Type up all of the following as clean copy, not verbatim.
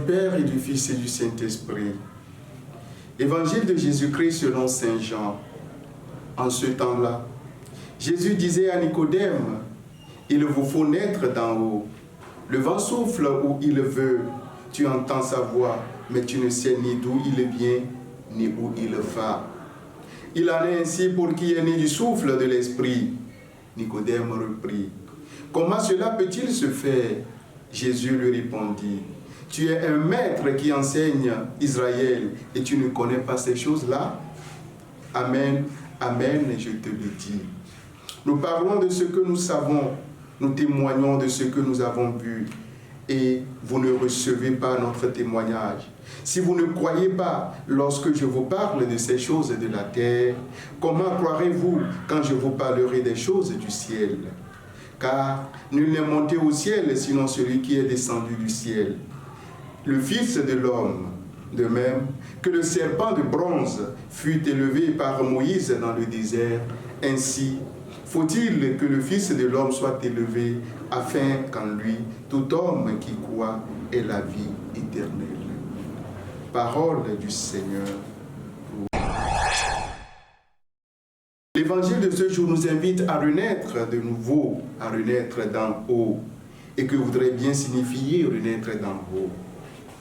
Père et du Fils et du Saint-Esprit. Évangile de Jésus-Christ selon Saint Jean. En ce temps-là, Jésus disait à Nicodème, « Il vous faut naître d'en haut. Le vent souffle où il veut, tu entends sa voix, mais tu ne sais ni d'où il vient, ni où il va. Il en est ainsi pour qui est né du souffle de l'Esprit. » Nicodème reprit, « Comment cela peut-il se faire ?» Jésus lui répondit, « Tu es un maître qui enseigne Israël et tu ne connais pas ces choses-là? Amen, amen, je te le dis. Nous parlons de ce que nous savons, nous témoignons de ce que nous avons vu, et vous ne recevez pas notre témoignage. Si vous ne croyez pas lorsque je vous parle de ces choses de la terre, comment croirez-vous quand je vous parlerai des choses du ciel? Car nul n'est monté au ciel sinon celui qui est descendu du ciel, le Fils de l'homme. De même que le serpent de bronze fut élevé par Moïse dans le désert, ainsi faut-il que le Fils de l'homme soit élevé, afin qu'en lui, tout homme qui croit ait la vie éternelle. Parole du Seigneur. L'évangile de ce jour nous invite à renaître de nouveau, à renaître d'en haut. Et que voudrait bien signifier renaître d'en haut?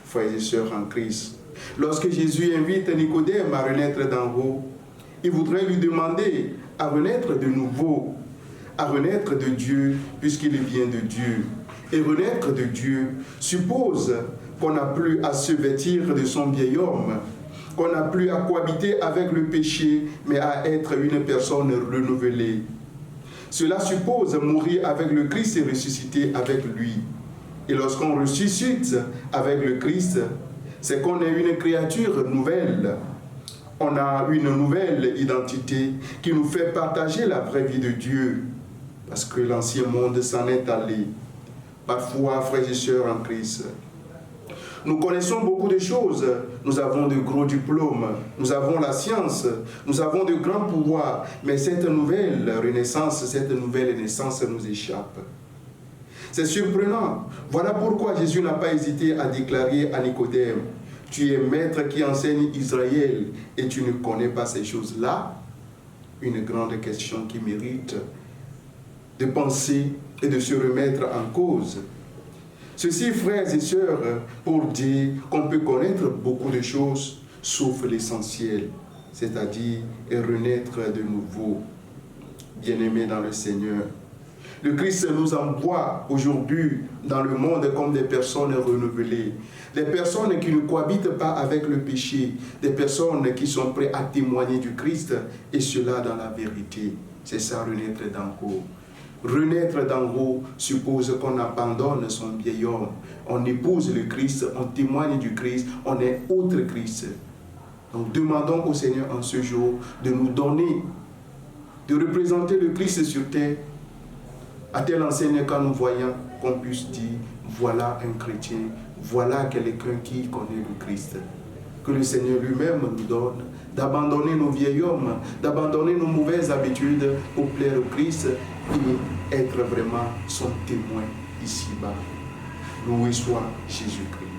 Frères et sœurs en Christ, lorsque Jésus invite Nicodème à renaître d'en haut, il voudrait lui demander à renaître de nouveau, à renaître de Dieu, puisqu'il vient de Dieu. Et renaître de Dieu suppose qu'on n'a plus à se vêtir de son vieil homme, qu'on n'a plus à cohabiter avec le péché, mais à être une personne renouvelée. Cela suppose mourir avec le Christ et ressusciter avec lui. Et lorsqu'on ressuscite avec le Christ, c'est qu'on est une créature nouvelle. On a une nouvelle identité qui nous fait partager la vraie vie de Dieu. Parce que l'ancien monde s'en est allé. Parfois, frères et sœurs en Christ, nous connaissons beaucoup de choses. Nous avons de gros diplômes, nous avons la science, nous avons de grands pouvoirs. Mais cette nouvelle renaissance, cette nouvelle naissance nous échappe. C'est surprenant. Voilà pourquoi Jésus n'a pas hésité à déclarer à Nicodème, « Tu es maître qui enseigne Israël et tu ne connais pas ces choses-là » Une grande question qui mérite de penser et de se remettre en cause. Ceci, frères et sœurs, pour dire qu'on peut connaître beaucoup de choses, sauf l'essentiel, c'est-à-dire renaître de nouveau. Bien-aimés dans le Seigneur, le Christ nous envoie aujourd'hui dans le monde comme des personnes renouvelées, des personnes qui ne cohabitent pas avec le péché, des personnes qui sont prêtes à témoigner du Christ, et cela dans la vérité. C'est ça, renaître d'en haut. Renaître d'en haut suppose qu'on abandonne son vieil homme, on épouse le Christ, on témoigne du Christ, on est autre Christ. Donc demandons au Seigneur en ce jour de nous donner, de représenter le Christ sur terre, à telle enseigne quand nous voyons qu'on puisse dire, voilà un chrétien, voilà quelqu'un qui connaît le Christ. Que le Seigneur lui-même nous donne d'abandonner nos vieils hommes, d'abandonner nos mauvaises habitudes pour plaire au Christ et être vraiment son témoin ici-bas. Loué soit Jésus-Christ.